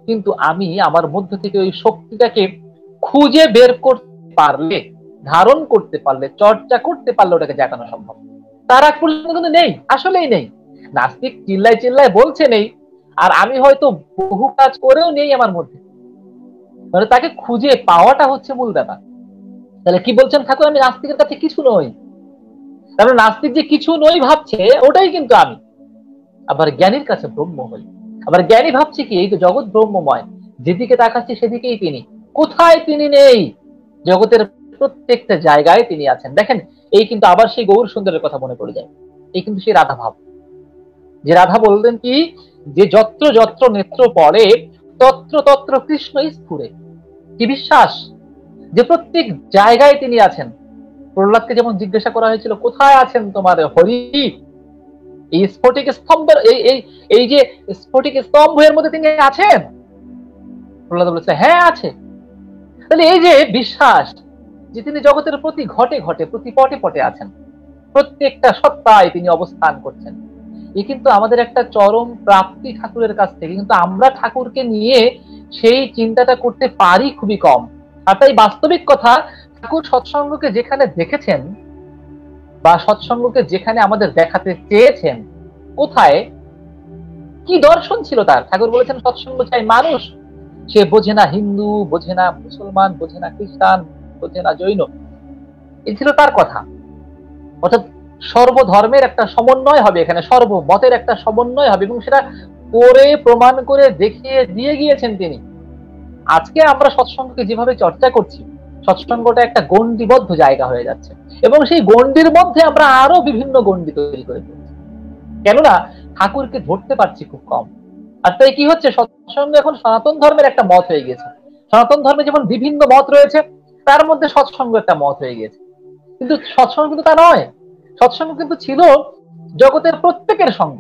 কিন্তু আমি আমার মধ্য থেকে ওই শক্তিটাকে খুঁজে বের করতে পারলে, ধারণ করতে পারলে, চর্চা করতে পারলে ওটাকে জাগানো সম্ভব। তার আগ পর্যন্ত কিন্তু নেই, আসলেই নেই। নাস্তিক চিল্লায় চিল্লায় বলছে নেই, আর আমি হয়তো বহু কাজ করেও নেই আমার মধ্যে, মানে তাকে খুঁজে পাওয়াটা হচ্ছে মূল ব্যাপার। তাহলে কি বলছেন ঠাকুর, আমি নাস্তিকের কাছে কিছু নই। তাহলে নাস্তিক যে কিছু নই ভাবছে, ওটাই কিন্তু আমি। আবার জ্ঞানীর কাছে ব্রহ্ম হই। আবার জ্ঞানী ভাবছে কি, এই তো জগৎ ব্রহ্মময়, যেদিকে তাকাচ্ছি সেদিকেই তিনি, কোথায় তিনি নেই? জগতের প্রত্যেকটা জায়গায় তিনি আছেন। দেখেন, এই কিন্তু আবার সেই গৌর সুন্দরের কথা মনে পড়ে যায়। এই কিন্তু সেই রাধা ভাব, যে রাধা বললেন কি, যে যত্র যত্র নেত্র পড়ে তত্র তত্র কৃষ্ণ স্ফুরে। কি বিশ্বাস যে প্রত্যেক জায়গায় তিনি আছেন। প্রহ্লাদকে যেমন জিজ্ঞাসা করা হয়েছিল, কোথায় আছেন তোমার হরি? এই স্ফটিক স্তম্ভের এই যে স্ফটিক স্তম্ভের মধ্যে তিনি আছেন। প্রহ্লাদ বলেছে হ্যাঁ আছে। তাহলে এই যে বিশ্বাস যে তিনি জগতের প্রতি ঘটে ঘটে, প্রতি পটে পটে আছেন, প্রত্যেকটা সত্তায় তিনি অবস্থান করছেন, এ কিন্তু আমাদের একটা চরম প্রাপ্তি ঠাকুরের কাছ থেকে। কিন্তু আমরা ঠাকুরকে নিয়ে সেই চিন্তাটা করতে পারি খুবই কম। আর তাই বাস্তবিক কথা, ঠাকুর সৎসঙ্গকে যেখানে দেখেছেন বা সৎসঙ্গকে যেখানে আমাদের দেখাতে চেয়েছেন, কোথায় কি দর্শন ছিল তার? ঠাকুর বলেছেন সৎসঙ্গ চাই মানুষ, সে বোঝে না হিন্দু, বোঝে না মুসলমান, বোঝে না খ্রিস্টান, বোঝে না জৈন। এই ছিল তার কথা। অর্থাৎ সর্বধর্মের একটা সমন্বয় হবে এখানে, সর্বমতের একটা সমন্বয় হবে, এবং সেটা করে প্রমাণ করে দেখিয়ে দিয়ে গিয়েছেন তিনি। আজকে আমরা সৎসঙ্গকে যেভাবে চর্চা করছি, সৎসঙ্গটা একটা গণ্ডিবদ্ধ জায়গা হয়ে যাচ্ছে, এবং সেই গণ্ডির মধ্যে আমরা আরো বিভিন্ন গণ্ডি তৈরি করে ফেলছি, কেননা ঠাকুরকে ধরতে পারছি খুব কম। আর তাই কি হচ্ছে, সৎসঙ্গ এখন সনাতন ধর্মের একটা মত হয়ে গেছে। সনাতন ধর্মে যেমন বিভিন্ন মত রয়েছে, তার মধ্যে সৎসঙ্গ একটা মত হয়ে গেছে। কিন্তু সৎসঙ্গ কিন্তু তা নয়। সৎসঙ্গ কিন্তু ছিল জগতের প্রত্যেকের সঙ্গ।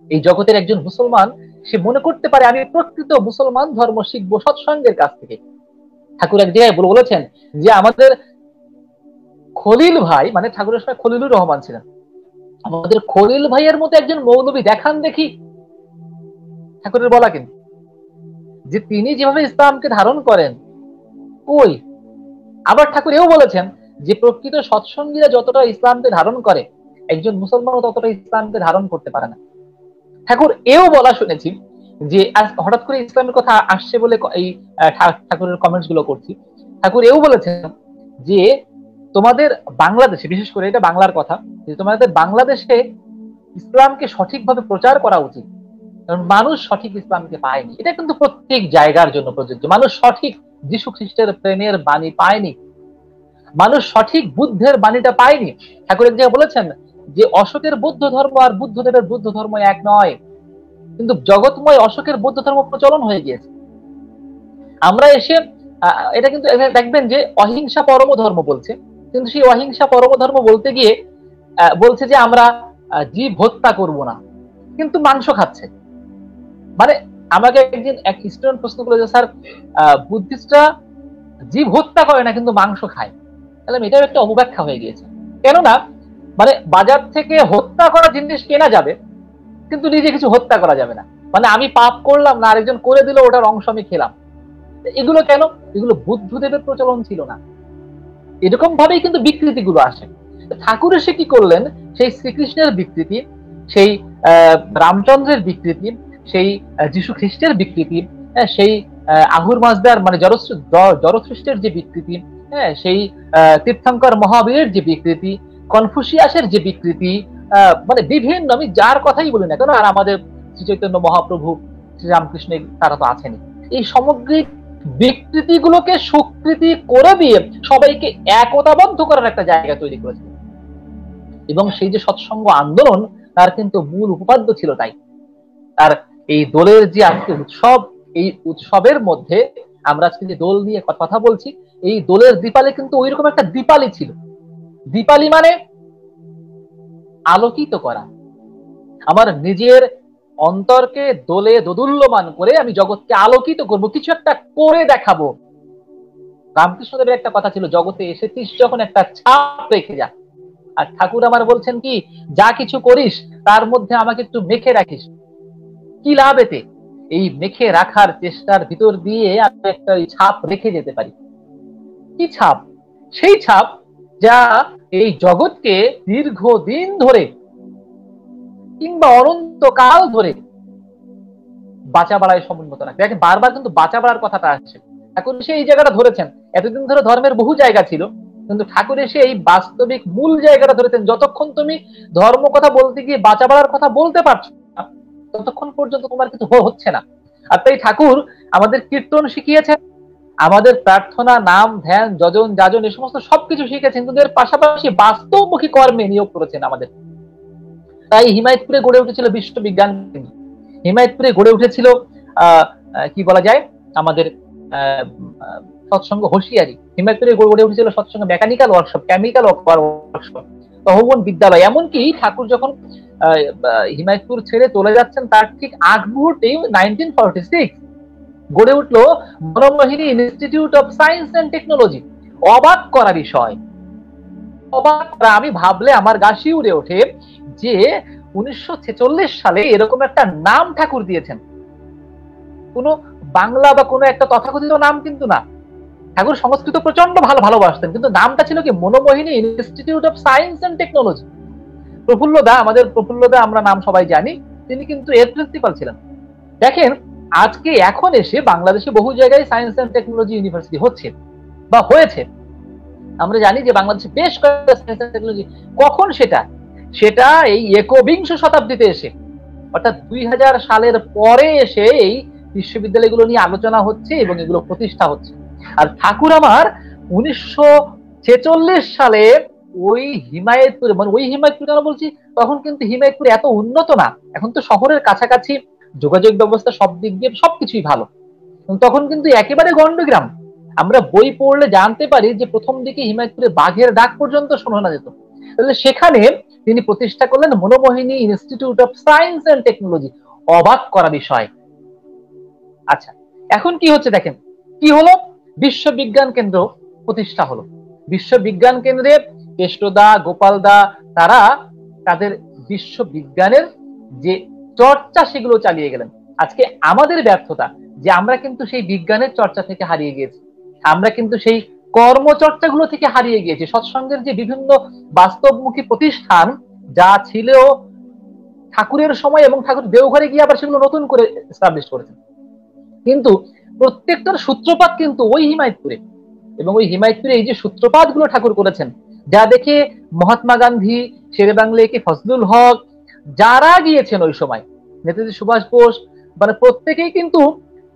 এই জগতের একজন মুসলমান, সে মনে করতে পারে আমি প্রকৃত মুসলমান ধর্ম শিখবো সৎসঙ্গের কাছ থেকে। ঠাকুর এক জায়গায় বলেছেন যে আমাদের খলিল ভাই, মানে ঠাকুরের সময় খলিলুর রহমান ছিলেন, আমাদের খলিল ভাইয়ের মতো একজন মৌলবী দেখান দেখি। ঠাকুরের বলা কিন্তু যে তিনি যেভাবে ইসলামকে ধারণ করেন, কই। আবার ঠাকুর এও বলেছেন যে প্রকৃত সৎসঙ্গীরা যতটা ইসলামকে ধারণ করে, একজন মুসলমানও ততটা ইসলামকে ধারণ করতে পারে না। ঠাকুর এও বলা শুনেছি যে, হঠাৎ করে ইসলামের কথা আসছে বলে এই ঠাকুরের কমেন্টস গুলো করছি। ঠাকুর এও বলেছেন যে তোমাদের বাংলাদেশে, বিশেষ করে এটা বাংলার কথা, যে তোমাদের বাংলাদেশে ইসলামকে সঠিকভাবে প্রচার করা উচিত। কারণ মানুষ সঠিক ইসলামকে পায়নি। এটা কিন্তু প্রত্যেক জায়গার জন্য প্রযোজ্য। মানুষ সঠিক যীশু খ্রিস্টের প্রেমের বাণী পায়নি, মানুষ সঠিক বুদ্ধের বাণীটা পায়নি। ঠাকুর এক জায়গায় বলেছেন যে অশোকের বৌদ্ধ ধর্ম আর বুদ্ধদেবের বৌদ্ধ ধর্ম এক নয়, কিন্তু জগৎময় অশোকের বৌদ্ধ ধর্ম প্রচলন হয়ে গিয়েছে। আমরা এসে এটা কিন্তু দেখবেন যে অহিংসা পরম ধর্ম বলছে, কিন্তু সেই অহিংসা পরম ধর্ম বলতে গিয়ে বলছে যে আমরা জীব হত্যা করব না, কিন্তু মাংস খাচ্ছে। মানে আমাকে একদিন এক স্টুডেন্ট প্রশ্ন করলো যে স্যার, বুদ্ধিস্টরা জীব হত্যা করে না কিন্তু মাংস খায়। তাহলে এটাও একটা অপব্যাখ্যা হয়ে গিয়েছে। কেননা মানে বাজার থেকে হত্যা করা জিনিস কেনা যাবে, কিন্তু নিজে কিছু হত্যা করা যাবে না। মানে আমি পাপ করলাম না, আরেকজন করে দিল, ওটার অংশ আমি খেলাম। এগুলো কেন? এগুলো বুদ্ধদেবের প্রচলন ছিল না। এরকম ভাবেই কিন্তু বিকৃতিগুলো আসে। ঠাকুর এসে কি করলেন, সেই শ্রীকৃষ্ণের বিকৃতি, সেই রামচন্দ্রের বিকৃতি, সেই যীশু খ্রিস্টের বিকৃতি, সেই আহুর মাজদার মানে জরথ্রুষ্টের যে বিকৃতি, সেই তীর্থঙ্কর মহাবীরের যে বিকৃতি, কনফুসিয়াসের যে বিকৃতি, মানে বিভিন্ন, আমি যার কথাই বলি না কেন, আর আমাদের শ্রী চৈতন্য মহাপ্রভু, শ্রীরামকৃষ্ণ, তারা তো আছেনই। এই সামগ্রিক বিকৃতিগুলোকে স্বীকৃতি করে দিয়ে সবাইকে একতাবদ্ধ করার একটা জায়গা তৈরি করেছে। এবং সেই যে সৎসঙ্গ আন্দোলন, তার কিন্তু মূল উপপাদ্য ছিল তাই। আর এই দোলের যে আজকে উৎসব, এই উৎসবের মধ্যে আমরা আজকে যে দোল নিয়ে কথা বলছি, এই দোলের দীপালি কিন্তু ওইরকম একটা দীপালি ছিল। দীপালি মানে আলোকিত করা। আমার নিজের অন্তরকে দোলে দোদুল্যমান করে আমি জগৎকে আলোকিত করব, কিছু একটা করে দেখাবো। রামকৃষ্ণদেবের একটা কথা ছিল, জগতে এসেছিস যখন একটা ছাপ রেখে যা। আর ঠাকুর আমার বলছেন কি, যা কিছু করিস তার মধ্যে আমাকে একটু মেখে রাখিস। কি লাভ এতে? এই মেখে রাখার চেষ্টার ভিতর দিয়ে আমি একটা ছাপ রেখে যেতে পারি। কি ছাপ? সেই ছাপ যা এই জগৎকে দীর্ঘদিন ধরে কিংবা অনন্তকাল ধরে বাঁচা বাড়ায় সমুন্নত রাখে। দেখেন বারবার কিন্তু বাঁচা বাড়ার কথাটা আসছে। ঠাকুর এসে এই জায়গাটা ধরেছেন। এতদিন ধরে ধর্মের বহু জায়গা ছিল, কিন্তু ঠাকুর এসে এই বাস্তবিক মূল জায়গাটা ধরেছেন। যতক্ষণ তুমি ধর্ম কথা বলতে গিয়ে বাঁচা বাড়ার কথা বলতে পারছো না, ততক্ষণ পর্যন্ত তোমার কিছু হচ্ছে না। আর তাই ঠাকুর আমাদের কীর্তন শিখিয়েছেন, আমাদের প্রার্থনা, নাম, ধ্যান, যজন, যাজন, এই সমস্ত সবকিছু শিখেছেন, কিন্তু এর পাশাপাশি বাস্তবমুখী কর্মে নিয়োগ করেছেন আমাদের। তাই হিমায়তপুরে গড়ে উঠেছিল বিশ্ববিজ্ঞান কেন্দ্র, হিমায়তপুরে গড়ে উঠেছিল কি বলা যায় আমাদের সৎসঙ্গ হোশিয়ারি, হিমায়তপুরে গড়ে উঠেছিল সৎসঙ্গ মেকানিক্যাল ওয়ার্কশপ, কেমিক্যাল ওয়ার্কশপ, তহবন বিদ্যালয়। এমনকি ঠাকুর যখন হিমায়তপুর ছেড়ে চলে যাচ্ছেন, তার ঠিক আগ মুহূর্তেই 1946 গড়ে উঠলো Manomohini institute of science and technology. অবাক করা বিষয়, অবাক করা। আমি ভাবলে আমার গা শিউরে ওঠে যে 1946 সালে এরকম একটা নাম ঠাকুর দিয়েছেন। কোনো বাংলা বা কোনো একটা তথাকথিত নাম কিন্তু না। ঠাকুর সংস্কৃত প্রচন্ড ভালোবাসতেন, কিন্তু নামটা ছিল কি Manomohini institute of science and technology. প্রফুল্লদা, আমাদের প্রফুল্লদা আমরা নাম সবাই জানি, তিনি কিন্তু এর প্রিন্সিপাল ছিলেন। দেখেন আজকে এখন এসে বাংলাদেশে বহু জায়গায় সায়েন্স এন্ড টেকনোলজি ইউনিভার্সিটি হচ্ছে বা হয়েছে। আমরা জানি যে বাংলাদেশে বেশ কয়েকটা সায়েন্স এন্ড টেকনোলজি। কখন সেটা? সেটা এই একবিংশ শতাব্দীতে এসে, অর্থাৎ 2000 সালের পরে এসে এই বিশ্ববিদ্যালয়গুলো নিয়ে আলোচনা হচ্ছে এবং এগুলো প্রতিষ্ঠা হচ্ছে। আর ঠাকুর আমার 1946 সালে ওই হিমায়তপুরে, মানে ওই হিমায়তপুর কেন বলছি, তখন কিন্তু হিমায়তপুর এত উন্নত না। এখন তো শহরের কাছাকাছি যোগাযোগ ব্যবস্থা সব দিক দিয়ে সবকিছুই ভালো, তখন কিন্তু একেবারে গন্ডগ্রাম। আমরা বই পড়লে জানতে পারি যে প্রথম দিকে হিমায়তপুরে বাঘের ডাক পর্যন্ত শোনা যেত। তাহলে সেখানে তিনি প্রতিষ্ঠা করলেন Manomohini institute of science and technology. অবাক করা বিষয়। আচ্ছা, এখন কি হচ্ছে দেখেন, কি হলো? বিশ্ববিজ্ঞান কেন্দ্র প্রতিষ্ঠা হলো। বিশ্ববিজ্ঞান কেন্দ্রে কেষ্টদা, গোপালদা, তারা তাদের বিশ্ববিজ্ঞানের যে চর্চা সেগুলো চালিয়ে গেলেন। আজকে আমাদের ব্যর্থতা যে আমরা কিন্তু সেই বিজ্ঞানের চর্চা থেকে হারিয়ে গিয়েছি, আমরা কিন্তু সেই কর্মচর্চাগুলো থেকে হারিয়ে গিয়েছি। সৎসঙ্গের যে বিভিন্ন বাস্তবমুখী প্রতিষ্ঠান যা ছিল ঠাকুরের সময়, এবং ঠাকুর দেওঘরে গিয়ে আবার সেগুলো নতুন করে এস্টাবলিশ করেছেন, কিন্তু প্রত্যেকটার সূত্রপাত কিন্তু ওই হিমায়তপুরে। এবং ওই হিমায়তপুরে এই যে সূত্রপাত গুলো ঠাকুর করেছেন, যা দেখে মহাত্মা গান্ধী, শেরে বাংলা কি ফজলুল হক, যারা গিয়েছেন ওই সময়, নেতাজি সুভাষ বোস, মানে প্রত্যেকেই কিন্তু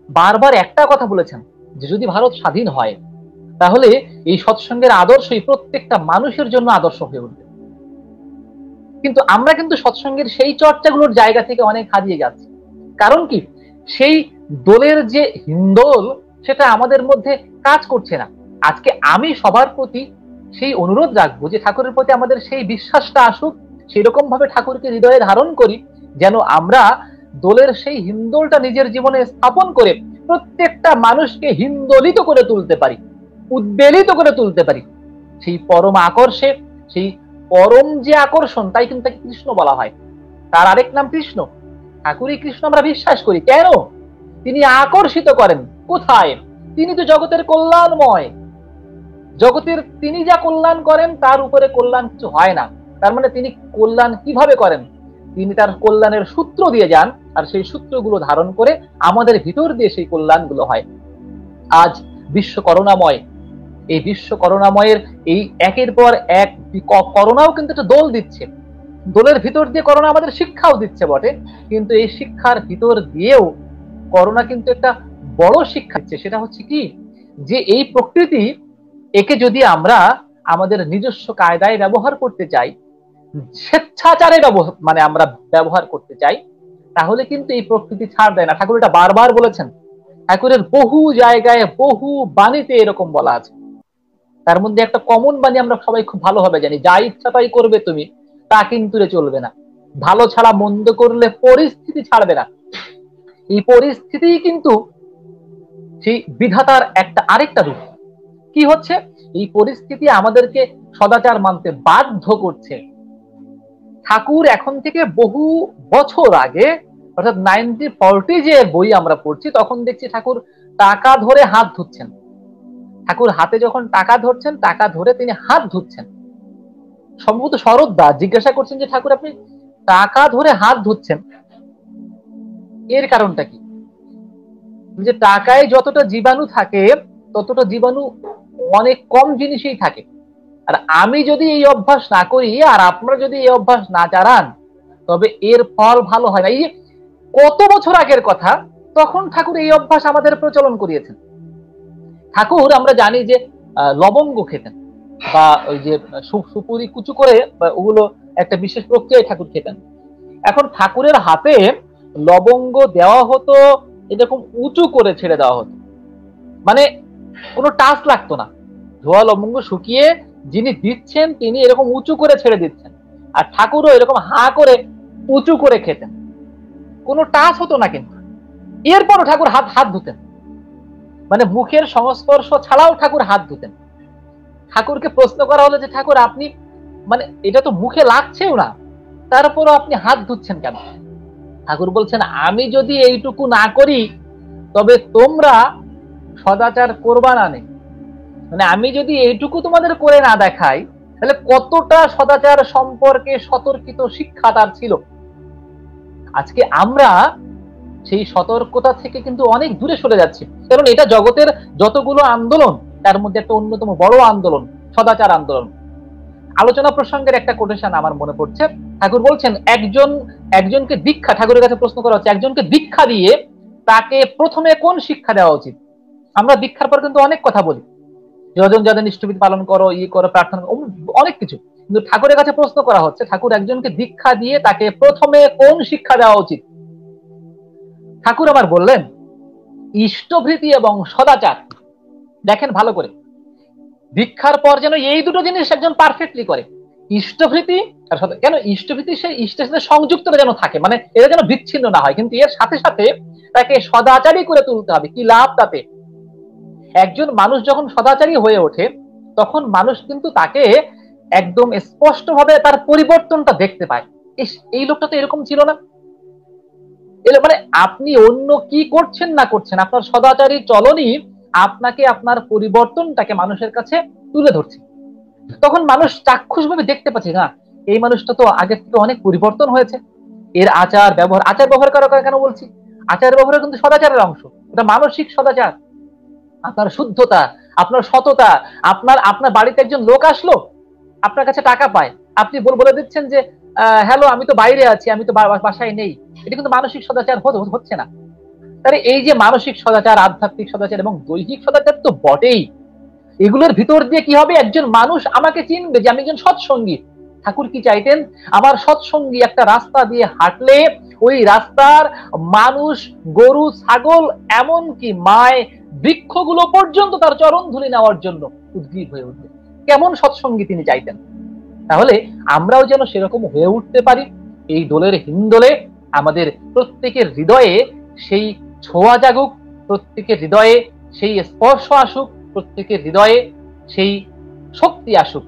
বারবার একটা কথা বলেছেন যে যদি ভারত স্বাধীন হয় তাহলে এই সৎসঙ্গের আদর্শই প্রত্যেকটা মানুষের জন্য আদর্শ হয়ে উঠবে। কিন্তু আমরা কিন্তু সৎসঙ্গের সেই চর্চাগুলোর জায়গা থেকে অনেক হারিয়ে যাচ্ছি। কারণ কি, সেই দোলের যে হিন্দোল সেটা আমাদের মধ্যে কাজ করছে না। আজকে আমি সবার প্রতি সেই অনুরোধ রাখবো যে ঠাকুরের প্রতি আমাদের সেই বিশ্বাসটা আসুক, সেরকম ভাবে ঠাকুরকে হৃদয়ে ধারণ করি যেন আমরা দোলের সেই হিন্দোলটা নিজের জীবনে স্থাপন করে প্রত্যেকটা মানুষকে হিন্দোলিত করে তুলতে পারি, উদ্বেলিত করে তুলতে পারি। সেই পরম আকর্ষে, সেই পরম যে আকর্ষণ, তাই কিন্তু তাকে কৃষ্ণ বলা হয়। তার আরেক নাম কৃষ্ণ। ঠাকুরই কৃষ্ণ আমরা বিশ্বাস করি। কেন? তিনি আকর্ষিত করেন। কোথায়? তিনি তো জগতের কল্যাণময়। জগতের তিনি যা কল্যাণ করেন তার উপরে কল্যাণ কিছু হয় না। তার মানে তিনি কল্যাণ কিভাবে করেন? তিনি তার কল্যাণের সূত্র দিয়ে যান, আর সেই সূত্রগুলো ধারণ করে আমাদের ভিতর দিয়ে সেই কল্যাণগুলো হয়। আজ বিশ্ব করুণাময়। এই বিশ্ব করুণাময়ের এই একের পর এক করোনাও কিন্তু একটা দোল দিচ্ছে। দোলের ভিতর দিয়ে করোনা আমাদের শিক্ষাও দিচ্ছে বটে, কিন্তু এই শিক্ষার ভিতর দিয়েও করোনা কিন্তু একটা বড় শিক্ষা দিচ্ছে। সেটা হচ্ছে কি, যে এই প্রকৃতি, একে যদি আমরা আমাদের নিজস্ব কায়দায় ব্যবহার করতে চাই, স্বেচ্ছাচারে মানে আমরা ব্যবহার করতে চাই, তাহলে কিন্তু এই প্রকৃতি ছাড় দেয় না। ঠাকুর এটা বারবার বলেছেন। ঠাকুরের বহু জায়গায় বহু বাণীতে এরকম বলা আছে। তার মধ্যে একটা কমন বাণী আমরা সবাই খুব ভালোভাবে জানি, যা ইচ্ছা তাই করবে তুমি, তা কিন্তু চলবে না। ভালো ছাড়া মন্দ করলে পরিস্থিতি ছাড়বে না। এই পরিস্থিতি কিন্তু সেই বিধাতার একটা আরেকটা রূপ। কি হচ্ছে? এই পরিস্থিতি আমাদেরকে সদাচার মানতে বাধ্য করছে। ঠাকুর এখন থেকে বহু বছর আগে, অর্থাৎ 1940 যে বই আমরা পড়ছি, তখন দেখছি ঠাকুর টাকা ধরে হাত ধুচ্ছেন। ঠাকুর হাতে যখন টাকা ধরছেন, টাকা ধরে তিনি হাত ধুচ্ছেন। সম্ভবত শরৎদা জিজ্ঞাসা করছেন যে ঠাকুর আপনি টাকা ধরে হাত ধুচ্ছেন, এর কারণটা কি? যে টাকায় যতটা জীবাণু থাকে ততটা জীবাণু অনেক কম জিনিসেই থাকে। আর আমি যদি এই অভ্যাস না করি, আর আপনারা যদি এই অভ্যাস না চালান, তবে এর ফল ভালো হয় না। এই কত বছর আগের কথা, তখন ঠাকুর এই অভ্যাস আমাদের প্রচলন করিয়েছেন। ঠাকুর আমরা জানি যে লবঙ্গ খেতেন, বা ওই যে সুপুরি কুচু করে ওগুলো একটা বিশেষ প্রক্রিয়ায় ঠাকুর খেতেন। এখন ঠাকুরের হাতে লবঙ্গ দেওয়া হতো এরকম উঁচু করে ছেড়ে দেওয়া হতো, মানে কোনো টাচ লাগতো না। ধোয়া লবঙ্গ শুকিয়ে যিনি দিচ্ছেন তিনি এরকম উঁচু করে ছেড়ে দিচ্ছেন, আর ঠাকুরও এরকম হা করে উঁচু করে খেতেন, কোনো টাচ হতো না। কিন্তু এরপরও ঠাকুর হাত ধুতেন, মানে মুখের সংস্পর্শ ছাড়াও ঠাকুর হাত ধুতেন। ঠাকুরকে প্রশ্ন করা হলো যে ঠাকুর আপনি, মানে এটা তো মুখে লাগছেও না, তারপরও আপনি হাত ধুচ্ছেন কেন? ঠাকুর বলছেন আমি যদি এইটুকু না করি তবে তোমরা সদাচার করবা না। মানে আমি যদি এইটুকু তোমাদের করে না দেখাই, তাহলে কতটা সদাচার সম্পর্কে সতর্কিত শিক্ষা তার ছিল। আজকে আমরা সেই সতর্কতা থেকে কিন্তু অনেক দূরে সরে যাচ্ছি। কারণ এটা জগতের যতগুলো আন্দোলন, তার মধ্যে একটা অন্যতম বড় আন্দোলন সদাচার আন্দোলন। আলোচনা প্রসঙ্গের একটা কোটেশন আমার মনে পড়ছে। ঠাকুর বলছেন একজনকে দীক্ষা, ঠাকুরের কাছে প্রশ্ন করা হচ্ছে, একজনকে দীক্ষা দিয়ে তাকে প্রথমে কোন শিক্ষা দেওয়া উচিত? আমরা দীক্ষার পর কিন্তু অনেক কথা বলি, যজন যাদের ইষ্টবিধি পালন করো, করো, প্রার্থনা, অনেক কিছু। কিন্তু ঠাকুরের কাছে প্রশ্ন করা হচ্ছে, ঠাকুর একজনকে দীক্ষা দিয়ে তাকে প্রথমে কোন শিক্ষা দেওয়া উচিত? ঠাকুর আবার বললেন ইষ্টভৃতি এবং সদাচার। দেখেন ভালো করে, দীক্ষার পর যেন এই দুটো জিনিস একজন পারফেক্টলি করে, ইষ্টভৃতি আর সদাচার। কেন? ইষ্টভৃতি সেই ইষ্টের সাথে সংযুক্ত যেন থাকে, মানে এরা যেন বিচ্ছিন্ন না হয়, কিন্তু এর সাথে সাথে তাকে সদাচারী করে তুলতে হবে। কি লাভ তাতে? একজন মানুষ যখন সদাচারী হয়ে ওঠে, তখন মানুষ কিন্তু তাকে একদম স্পষ্টভাবে তার পরিবর্তনটা দেখতে পায়। এই লোকটা তো এরকম ছিল না। মানে আপনি অন্য কি করছেন না করছেন, আপনার সদাচারী চলনই আপনাকে, আপনার পরিবর্তনটাকে মানুষের কাছে তুলে ধরছে। তখন মানুষ চাক্ষুষভাবে দেখতে পাচ্ছে, না এই মানুষটা তো আগের থেকে অনেক পরিবর্তন হয়েছে। এর আচার ব্যবহার করা কেন বলছি? আচার ব্যবহার কিন্তু সদাচারের অংশ, এটা মানসিক সদাচার। আপনার শুদ্ধতা, আপনার সততা, আপনার বাড়িতে একজন লোক আসলো, আপনার কাছে টাকা পায়, আপনি বলে দিচ্ছেন যে হ্যালো আমি তো বাইরে আছি, আমি তো বাসায় নেই, এটা কিন্তু মানসিক সদাচার হচ্ছে না। তাহলে এই যে মানসিক সদাচার, আধ্যাত্মিক সদাচার এবং দৈহিক সদাচার তো বটেই, এগুলোর ভিতর দিয়ে কি হবে, একজন মানুষ আমাকে চিনবে যে আমি একজন সৎসঙ্গী। ঠাকুর কি চাইতেন, আমার সৎসঙ্গী একটা রাস্তা দিয়ে হাঁটলে ওই রাস্তার মানুষ, গরু, ছাগল, এমনকি মায়, বৃক্ষগুলো পর্যন্ত তার চরণ ধুলি নেওয়ার জন্য উদ্গ্রীব হয়ে উঠবে। কেমন সৎসঙ্গী তিনি চাইতেন। তাহলে আমরাও যেন সেরকম হয়ে উঠতে পারি। এই দোলের হিন্দোলে আমাদের প্রত্যেকের হৃদয়ে সেই ছোঁয়া জাগুক, প্রত্যেকের হৃদয়ে সেই স্পর্শ আসুক, প্রত্যেকের হৃদয়ে সেই শক্তি আসুক।